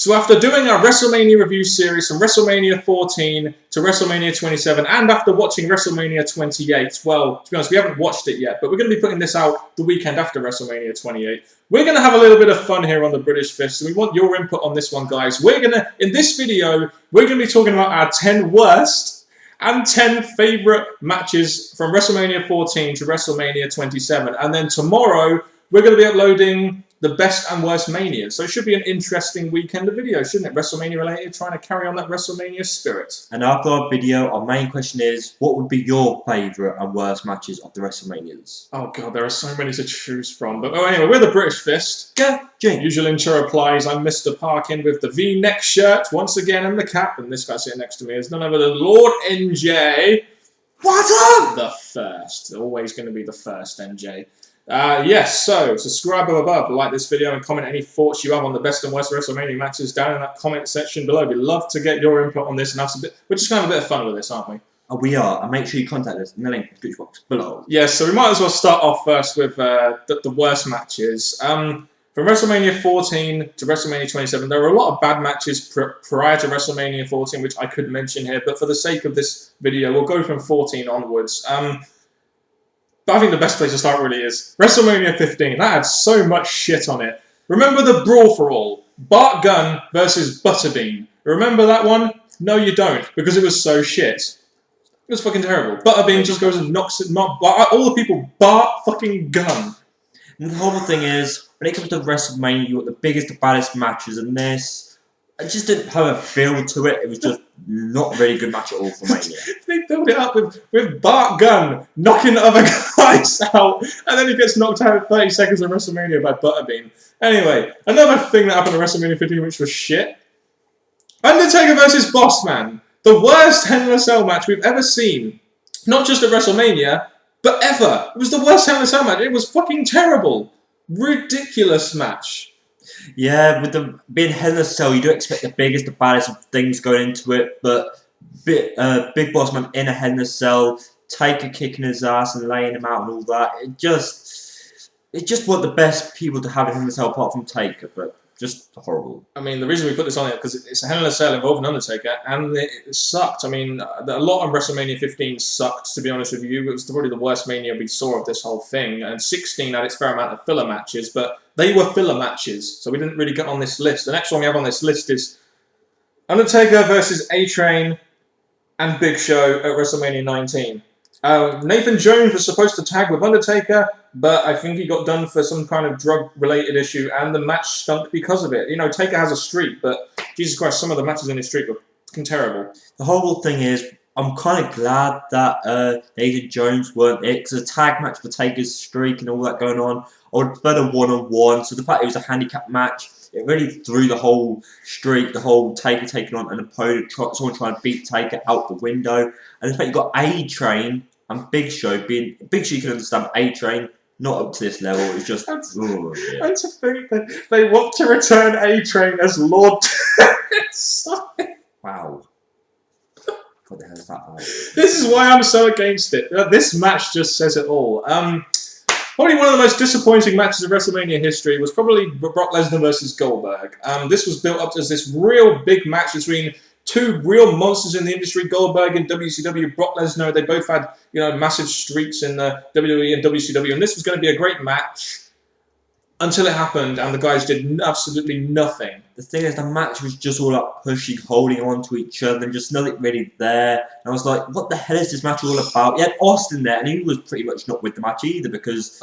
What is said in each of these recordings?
So after doing our WrestleMania review series from WrestleMania 14 to WrestleMania 27, and after watching WrestleMania 28, well, to be honest, we haven't watched it yet, but we're going to be putting this out the weekend after WrestleMania 28. We're going to have a little bit of fun here on the British Fist, and we want your input on this one, guys. In this video, we're going to be talking about our 10 worst and 10 favourite matches from WrestleMania 14 to WrestleMania 27. And then tomorrow, we're going to be uploading the best and worst Mania. So it should be an interesting weekend of videos, shouldn't it? WrestleMania related, trying to carry on that WrestleMania spirit. And after our video, our main question is, what would be your favourite and worst matches of the WrestleManias? Oh god, there are so many to choose from. But anyway, we're the British Fist. Yeah, Jane. Usual intro applies. I'm Mr. Parkin with the V-neck shirt once again and the cap. And this guy sitting next to me is none other than Lord NJ. What's up? The first. Always going to be the first, NJ. Yes, so subscribe above, like this video, and comment any thoughts you have on the best and worst WrestleMania matches down in that comment section below. We'd love to get your input on this, and we're just going to have a bit of fun with this, aren't we? Oh, we are, and make sure you contact us in the link in the description box below. Yes, so we might as well start off first with the worst matches. From WrestleMania 14 to WrestleMania 27, there were a lot of bad matches prior to WrestleMania 14, which I could mention here, but for the sake of this video, we'll go from 14 onwards. But I think the best place to start really is WrestleMania 15. That had so much shit on it. Remember the Brawl For All? Bart Gunn versus Butterbean. Remember that one? No, you don't, because it was so shit. It was fucking terrible. Butterbean just goes and knocks all the people Bart fucking Gunn. And the whole thing is, when it comes to WrestleMania, you got the biggest, the baddest matches, and this, I just didn't have a feel to it. It was just not a really good match at all for Mania. They build it up with Bart Gunn knocking other guys out, and then he gets knocked out at 30 seconds of WrestleMania by Butterbean. Anyway, another thing that happened at WrestleMania 15 which was shit. Undertaker versus Bossman. The worst Hell in a Cell match we've ever seen. Not just at WrestleMania, but ever. It was the worst Hell in a Cell match. It was fucking terrible. Ridiculous match. Yeah, with them being Hell in a Cell, you do expect the biggest, the baddest of things going into it, but Big Boss Man in a Hell in a Cell, Taker kicking his ass and laying him out and all that, it just wasn't the best people to have in Hell in a Cell apart from Taker, but just horrible. I mean, the reason we put this on it because it's a Hell in a Cell involving Undertaker, and it sucked. I mean, a lot of WrestleMania 15 sucked, to be honest with you. It was probably the worst Mania we saw of this whole thing, and 16 had its fair amount of filler matches, but they were filler matches, so we didn't really get on this list. The next one we have on this list is Undertaker versus A-Train and Big Show at WrestleMania 19. Nathan Jones was supposed to tag with Undertaker, but I think he got done for some kind of drug-related issue, and the match stunk because of it. You know, Taker has a streak, but Jesus Christ, some of the matches in his streak were fucking terrible. The whole thing is, I'm kind of glad that Nathan Jones weren't it, because a tag match for Taker's streak and all that going on, I would prefer the one-on-one. So the fact it was a handicap match, it really threw the whole streak, the whole Taker taking on an opponent, someone trying to beat Taker out the window. And the fact you got A-Train and Big Show being... Big Show you can understand, A-Train, not up to this level. It was just... And to think that they want to return A-Train as Lord Wow. What the hell is that about? This is why I'm so against it. This match just says it all. Probably one of the most disappointing matches of WrestleMania history was probably Brock Lesnar versus Goldberg. This was built up as this real big match between two real monsters in the industry, Goldberg and WCW, Brock Lesnar. They both had, you know, massive streaks in the WWE and WCW, and this was going to be a great match until it happened, and the guys did absolutely nothing. The thing is, the match was just all like pushing, holding on to each other, and just nothing really there. And I was like, what the hell is this match all about? You had Austin there, and he was pretty much not with the match either, because...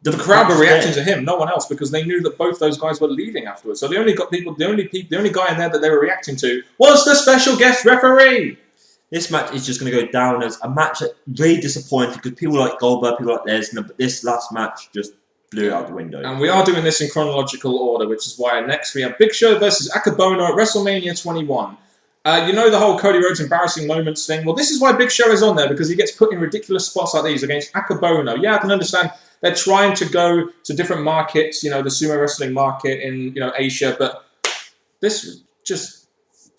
The crowd were reacting to him, no one else, because they knew that both those guys were leaving afterwards. So they only got people. The only guy in there that they were reacting to was the special guest referee. This match is just going to go down as a match that really disappointed because people like Goldberg, people like Lesnar, but this last match just blew it out the window. And we are doing this in chronological order, which is why next we have Big Show versus Akebono at WrestleMania 21. You know the whole Cody Rhodes embarrassing moments thing? Well, this is why Big Show is on there, because he gets put in ridiculous spots like these against Akebono. Yeah, I can understand they're trying to go to different markets, you know, the sumo wrestling market in, you know, Asia, but this was just,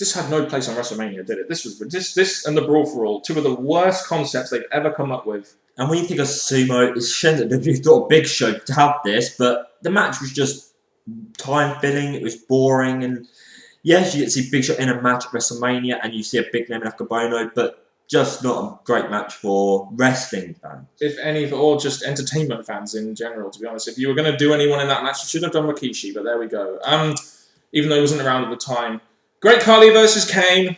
this had no place on WrestleMania, did it? This was, this and the Brawl For All, two of the worst concepts they've ever come up with. And when you think of sumo, it's shame that WWE thought a Big Show to have this, but the match was just time-filling, it was boring, and Yes, you get to see Big Show in a match at WrestleMania, and you see a big name in Akebono, but just not a great match for wrestling fans. If any, or just entertainment fans in general, to be honest. If you were going to do anyone in that match, you should have done Rikishi, but there we go. Even though he wasn't around at the time. Great Khali versus Kane.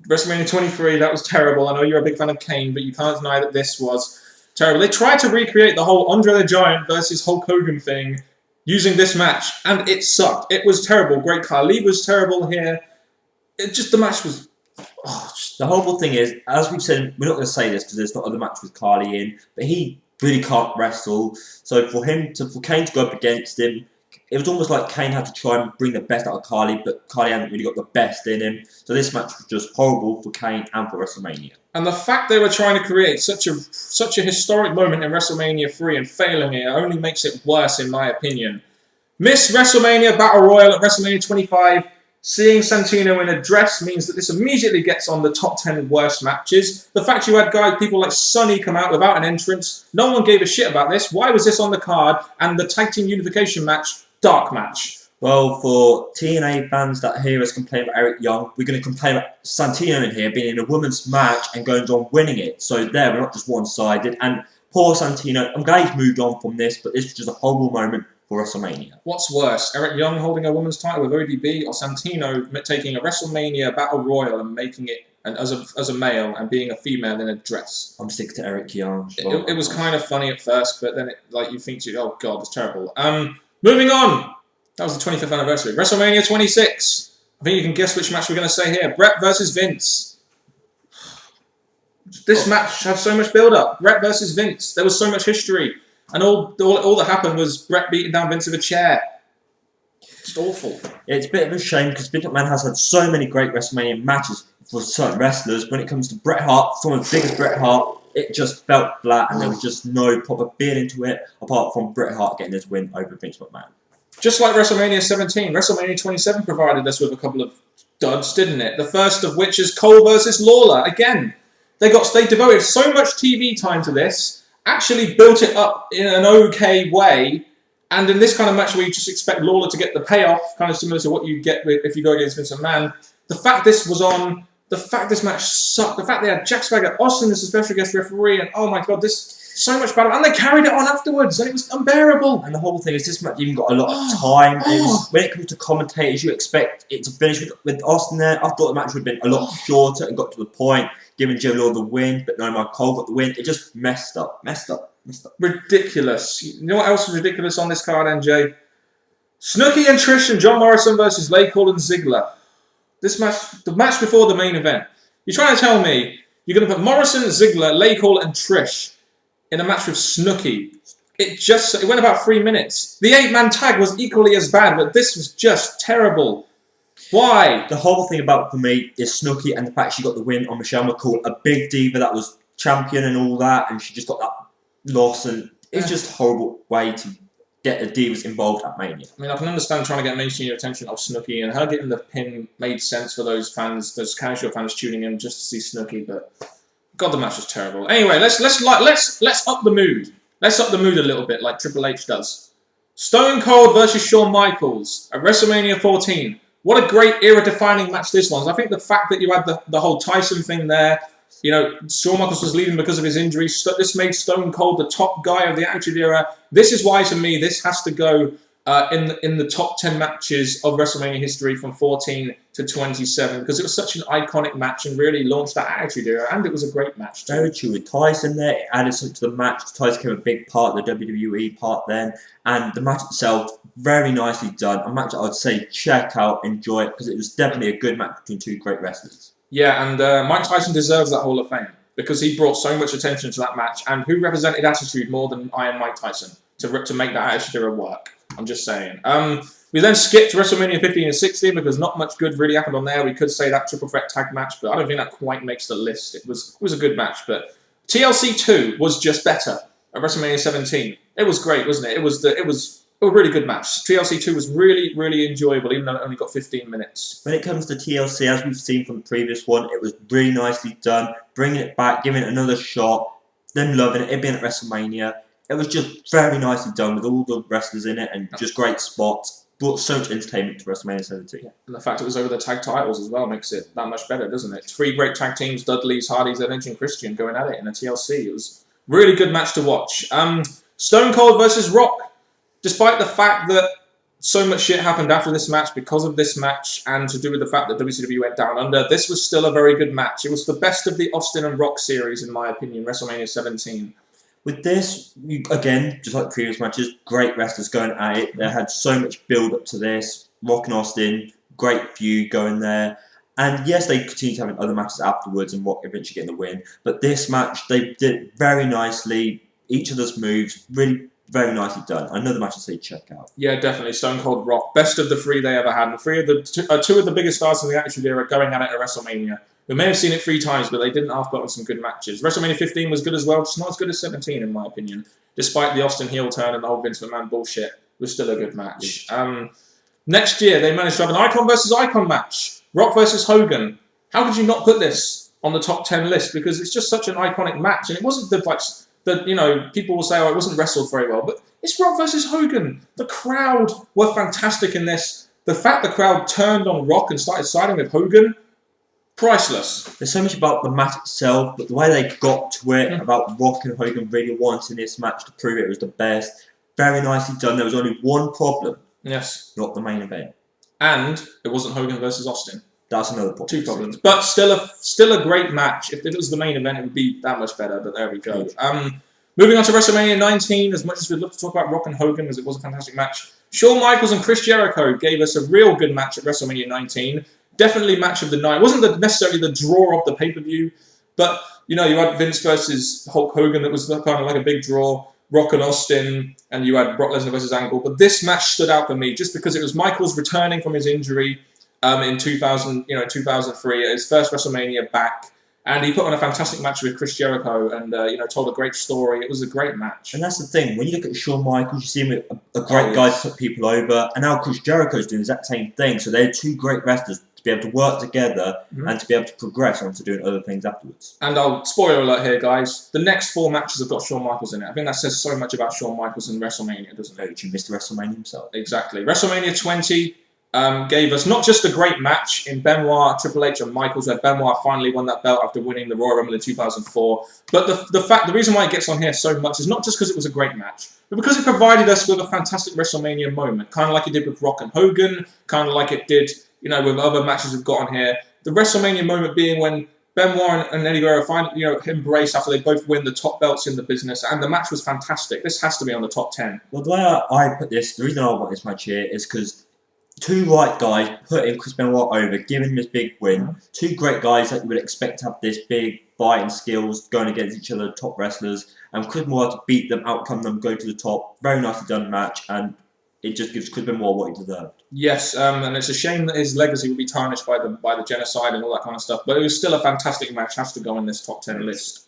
WrestleMania 23, that was terrible. I know you're a big fan of Kane, but you can't deny that this was terrible. They tried to recreate the whole Andre the Giant versus Hulk Hogan thing using this match, and it sucked. It was terrible. Great Khali was terrible here. The match was... The horrible thing is, as we've said, we're not going to say this because there's not other match with Khali in, but he really can't wrestle. So for Kane to go up against him, it was almost like Kane had to try and bring the best out of Khali, but Khali hadn't really got the best in him. So this match was just horrible for Kane and for WrestleMania. And the fact they were trying to create such a historic moment in WrestleMania 3 and failing it only makes it worse, in my opinion. Miss WrestleMania Battle Royal at WrestleMania 25. Seeing Santino in a dress means that this immediately gets on the top 10 worst matches. The fact you had people like Sonny come out without an entrance, no one gave a shit about this. Why was this on the card? And the tag team unification match, dark match. Well, for TNA fans that hear us complain about Eric Young, we're going to complain about Santino in here being in a women's match and going on winning it. So there, we're not just one-sided. And poor Santino, I'm glad he's moved on from this, but this was just a horrible moment for WrestleMania. What's worse, Eric Young holding a women's title with ODB, or Santino taking a WrestleMania Battle Royal and making it as a male and being a female in a dress? I'm sick to Eric Young. It was kind of funny at first, but then you think, oh god, it's terrible. Moving on. That was the 25th anniversary. WrestleMania 26. I think you can guess which match we're going to say here. Bret versus Vince. This match had so much build-up. Bret versus Vince. There was so much history. And all that happened was Bret beating down Vince with a chair. Just awful. It's a bit of a shame because Vince McMahon has had so many great WrestleMania matches for certain wrestlers. When it comes to Bret Hart, someone as big as Bret Hart, it just felt flat and there was just no proper feeling to it apart from Bret Hart getting this win over Vince McMahon. Just like WrestleMania 17, WrestleMania 27 provided us with a couple of duds, didn't it? The first of which is Cole versus Lawler. Again, they devoted so much TV time to this, actually built it up in an okay way, and in this kind of match where you just expect Lawler to get the payoff, kind of similar to what you get if you go against Vince McMahon, the fact this was on, the fact this match sucked, the fact they had Jack Swagger, Austin as a special guest referee, and oh my god, this so much better, and they carried it on afterwards, and it was unbearable. And the whole thing is, this match even got a lot of time. When it comes to commentators, you expect it to finish with Austin there. I thought the match would have been a lot shorter and got to the point, giving Joe Law the win, but no, Mark Cole got the win. It just messed up. Ridiculous. You know what else was ridiculous on this card, NJ? Snooki and Trish and John Morrison versus Cole and Ziggler. This match, the match before the main event. You're trying to tell me you're going to put Morrison, Ziggler, Cole and Trish in a match with Snooki. It went about 3 minutes. The 8-man tag was equally as bad, but this was just terrible. Why? The whole thing about for me is Snooki and the fact she got the win on Michelle McCool, a big diva that was champion and all that, and she just got that loss, and it's just a horrible way to get the divas involved at Mania. I mean, I can understand trying to get mainstream attention of Snooki, and her getting the pin made sense for those fans, those casual fans tuning in just to see Snooki, but god, the match was terrible. Anyway, let's up the mood. Let's up the mood a little bit, like Triple H does. Stone Cold versus Shawn Michaels at WrestleMania 14. What a great era-defining match this was. I think the fact that you had the whole Tyson thing there, you know, Shawn Michaels was leaving because of his injury. This made Stone Cold the top guy of the Attitude Era. This is why, to me, this has to go in the top 10 matches of WrestleMania history from 14 to 27, because it was such an iconic match and really launched that Attitude Era, and it was a great match too. Very true. With Tyson there, it added something to the match. Tyson became a big part of the WWE part then, and the match itself, very nicely done. A match that I would say check out, enjoy it, because it was definitely a good match between two great wrestlers. Yeah, and Mike Tyson deserves that Hall of Fame, because he brought so much attention to that match, and who represented Attitude more than Iron Mike Tyson to make that Attitude Era work? I'm just saying. We then skipped WrestleMania 15 and 16 because not much good really happened on there. We could say that triple threat tag match, but I don't think that quite makes the list. It was a good match, but TLC 2 was just better at WrestleMania 17. It was great, wasn't it? It was a really good match. TLC 2 was really, really enjoyable, even though it only got 15 minutes. When it comes to TLC, as we've seen from the previous one, it was really nicely done. Bringing it back, giving it another shot, them loving it being at WrestleMania. It was just very nicely done with all the wrestlers in it and just great spots. brought so much entertainment to WrestleMania 17. Yeah. And the fact it was over the tag titles as well makes it that much better, doesn't it? 3 great tag teams, Dudley's, Hardy's, Edge and Christian going at it in a TLC. It was a really good match to watch. Stone Cold versus Rock. Despite the fact that so much shit happened after this match because of this match and to do with the fact that WCW went down under, this was still a very good match. It was the best of the Austin and Rock series, in my opinion, WrestleMania 17. With this, again, just like previous matches, great wrestlers going at it. They had so much build up to this. Rock and Austin, great feud going there. And yes, they continued having other matches afterwards and Rock eventually getting the win. But this match, they did very nicely. Each of those moves, really very nicely done. Another match to say check out. Yeah, definitely. Stone Cold Rock. Best of the 3 they ever had. And 3 of the two of the biggest stars in the Attitude Era going at it at WrestleMania. We may have seen it 3 times, but they didn't half put on some good matches. WrestleMania 15 was good as well, just not as good as 17 in my opinion. Despite the Austin heel turn and the whole Vince McMahon bullshit, it was still a good match. Next year, they managed to have an Icon versus Icon match. Rock versus Hogan. How could you not put this on the top 10 list? Because it's just such an iconic match. And it wasn't people will say, oh, it wasn't wrestled very well. But it's Rock versus Hogan. The crowd were fantastic in this. The fact the crowd turned on Rock and started siding with Hogan, priceless. There's so much about the match itself, but the way they got to it, about Rock and Hogan really wanting this match to prove it was the best. Very nicely done. There was only one problem. Yes. Not the main event. And it wasn't Hogan versus Austin. That's another problem. 2 problems. But still a great match. If it was the main event, it would be that much better, but there we go. Moving on to WrestleMania 19, as much as we'd love to talk about Rock and Hogan, as it was a fantastic match, Shawn Michaels and Chris Jericho gave us a real good match at WrestleMania 19. Definitely match of the night. It wasn't necessarily the draw of the pay-per-view, but, you had Vince versus Hulk Hogan that was kind of like a big draw, Rock and Austin, and you had Brock Lesnar versus Angle. But this match stood out for me just because it was Michaels returning from his injury in 2003, his first WrestleMania back. And he put on a fantastic match with Chris Jericho and, told a great story. It was a great match. And that's the thing. When you look at Shawn Michaels, you see him a great guy to put people over. And now Chris Jericho's doing the exact same thing. So they're 2 great wrestlers to be able to work together and to be able to progress onto doing other things afterwards. And spoiler alert here, guys. The next 4 matches have got Shawn Michaels in it. I think that says so much about Shawn Michaels and WrestleMania, doesn't it? You missed WrestleMania himself. Exactly. WrestleMania 20... gave us not just a great match in Benoit, Triple H and Michaels, where Benoit finally won that belt after winning the Royal Rumble in 2004, but the reason why it gets on here so much is not just because it was a great match, but because it provided us with a fantastic WrestleMania moment, kind of like it did with Rock and Hogan, kind of like it did, with other matches we've got on here. The WrestleMania moment being when Benoit and Eddie Guerrero finally, embrace after they both win the top belts in the business, and the match was fantastic. This has to be on the top 10. Well, the way I put this, the reason I want this match here is because 2 right guys putting Chris Benoit over, giving him this big win. 2 great guys that you would expect to have this big fighting skills going against each other, top wrestlers. And Chris Benoit to beat them, outcome them, go to the top. Very nicely done match, and it just gives Chris Benoit what he deserved. Yes, and it's a shame that his legacy will be tarnished by the genocide and all that kind of stuff. But it was still a fantastic match. Has to go on this top 10 list.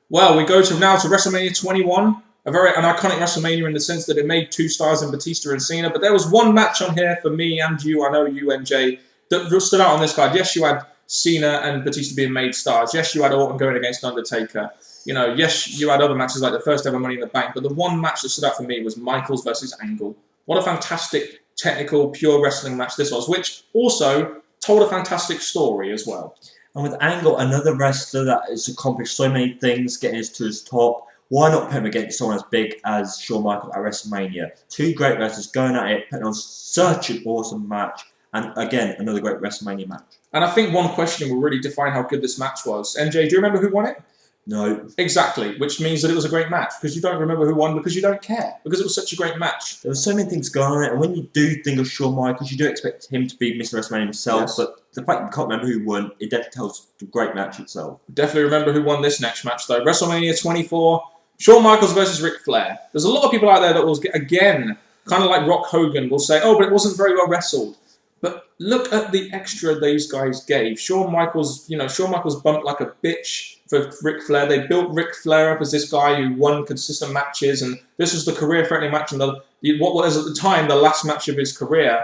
Well, we go now to WrestleMania 21. An iconic WrestleMania in the sense that it made 2 stars in Batista and Cena, but there was one match on here for me and you, I know you, NJ, that stood out on this card. Yes, you had Cena and Batista being made stars. Yes, you had Orton going against Undertaker. Yes, you had other matches like the first ever Money in the Bank, but the one match that stood out for me was Michaels versus Angle. What a fantastic, technical, pure wrestling match this was, which also told a fantastic story as well. And with Angle, another wrestler that has accomplished so many things, getting us to his top. Why not put him against someone as big as Shawn Michaels at WrestleMania? 2 great wrestlers going at it, putting on such an awesome match. And again, another great WrestleMania match. And I think one question will really define how good this match was. NJ, do you remember who won it? No. Exactly, which means that it was a great match, because you don't remember who won because you don't care, because it was such a great match. There were so many things going on, and when you do think of Shawn Michaels, you do expect him to be Mr. WrestleMania himself, yes. But the fact you can't remember who won, it definitely tells the great match itself. Definitely remember who won this next match, though. WrestleMania 24, Shawn Michaels versus Ric Flair. There's a lot of people out there that will, again, kind of like Rock Hogan, will say, oh, but it wasn't very well wrestled. But look at the extra these guys gave. Shawn Michaels bumped like a bitch for Ric Flair. They built Ric Flair up as this guy who won consistent matches, and this was the career-threatening match, and what was at the time the last match of his career.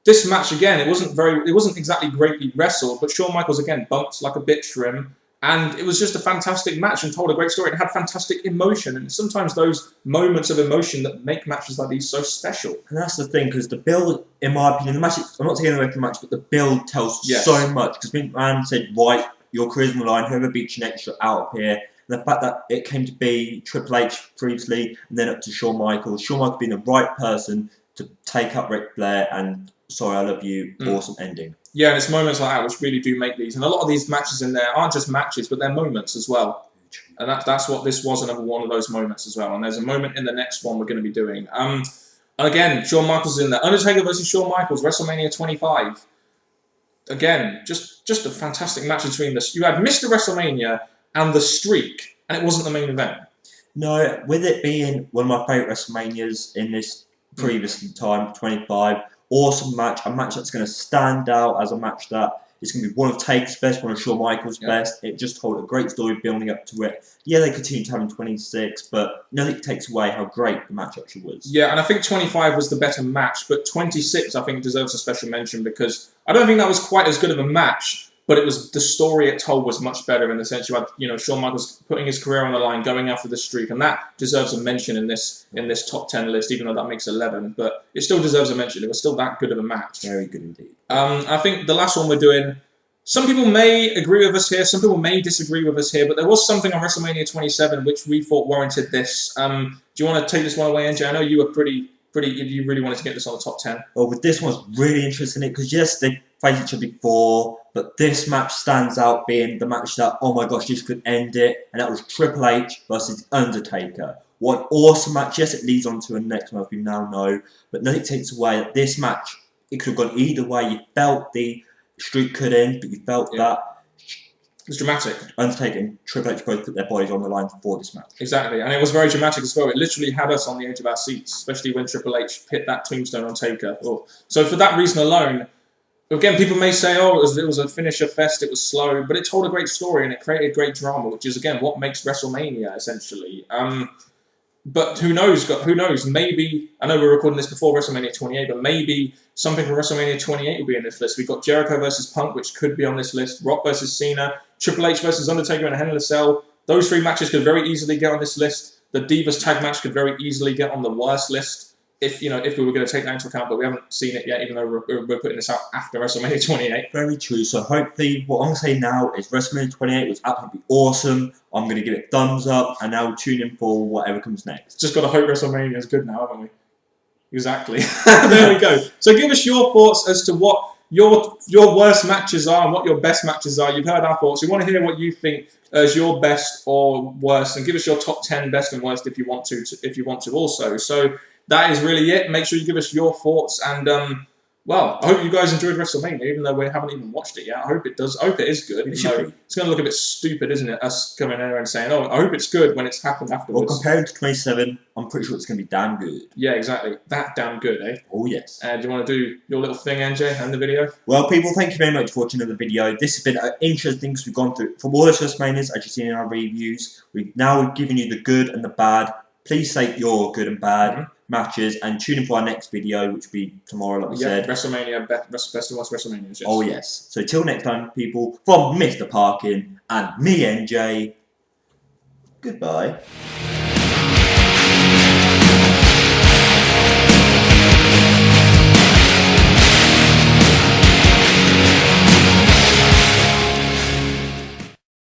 This match again, it wasn't exactly greatly wrestled, but Shawn Michaels again bumped like a bitch for him. And it was just a fantastic match and told a great story. It had fantastic emotion. And sometimes those moments of emotion that make matches like these so special. And that's the thing, because the build, in my opinion, the match, I'm not taking away from the match, but the build tells so much. Because McMahon said, right, your career's on the line, whoever beats you next, you're out of here. And the fact that it came to be Triple H previously, and then up to Shawn Michaels. Shawn Michaels being the right person to take up Ric Flair and Sorry I Love You, awesome ending. Yeah, and it's moments like that which really do make these. And a lot of these matches in there aren't just matches, but they're moments as well. And that's what this was, another one of those moments as well. And there's a moment in the next one we're going to be doing. And again, Shawn Michaels is in there. Undertaker versus Shawn Michaels, WrestleMania 25. Again, just a fantastic match between this. You had Mr. WrestleMania and The Streak, and it wasn't the main event. No, with it being one of my favourite WrestleManias in this previous time, 25, awesome match, a match that's going to stand out as a match that is going to be one of Taker's best, one of Shawn Michaels' best. It just told a great story building up to it. Yeah, they continue to have in 26, but nothing takes away how great the match actually was. Yeah, and I think 25 was the better match, but 26 I think deserves a special mention because I don't think that was quite as good of a match, but it was the story it told was much better in the sense you had, Shawn Michaels putting his career on the line, going after the streak, and that deserves a mention in this top 10 list, even though that makes 11. But it still deserves a mention. It was still that good of a match. Very good indeed. I think the last one we're doing, some people may agree with us here, some people may disagree with us here, but there was something on WrestleMania 27 which we thought warranted this. Do you want to take this one away, NJ? I know you were you really wanted to get this on the top 10. Well, with this one's really interesting because yes, they faced each other before, but this match stands out being the match that, oh my gosh, this could end it, and that was Triple H versus Undertaker. What an awesome match. Yes, it leads on to a next match we now know, but nothing takes away that this match, it could have gone either way. You felt the streak could end, but you felt that it was dramatic. Undertaker and Triple H both put their bodies on the line for this match. Exactly, and it was very dramatic as well. It literally had us on the edge of our seats, especially when Triple H hit that tombstone on Taker. So for that reason alone, again, people may say, oh, it was a finisher fest, it was slow, but it told a great story and it created great drama, which is, again, what makes WrestleMania, essentially. But who knows? Who knows? Maybe, I know we're recording this before WrestleMania 28, but maybe something from WrestleMania 28 will be in this list. We've got Jericho versus Punk, which could be on this list. Rock versus Cena. Triple H versus Undertaker in a Hell in a Cell. Those three matches could very easily get on this list. The Divas tag match could very easily get on the worst list. If we were going to take that into account, but we haven't seen it yet, even though we're putting this out after WrestleMania 28. Very true. So hopefully, what I'm going to say now is WrestleMania 28 was absolutely awesome. I'm going to give it thumbs up, and now tune in for whatever comes next. Just got to hope WrestleMania is good now, haven't we? Exactly. There we go. So give us your thoughts as to what your worst matches are and what your best matches are. You've heard our thoughts. We want to hear what you think as your best or worst, and give us your top 10 best and worst if you want to also. So that is really it. Make sure you give us your thoughts. And, well, I hope you guys enjoyed WrestleMania, even though we haven't even watched it yet. I hope it does. I hope it is good. It's going to look a bit stupid, isn't it? Us coming there and saying, oh, I hope it's good when it's happened afterwards. Well, compared to 27, I'm pretty sure it's going to be damn good. Yeah, exactly. That damn good, eh? Oh, yes. Do you want to do your little thing, NJ, and the video? Well, people, thank you very much for watching another video. This has been interesting because we've gone through, from all the WrestleManias, as you've seen in our reviews, we've now given you the good and the bad. Please say your good and bad matches and tune in for our next video, which will be tomorrow, like we said. WrestleMania, best of us WrestleMania. Yes. Oh, yes. So till next time, people, from Mr. Parkin and me, NJ, goodbye.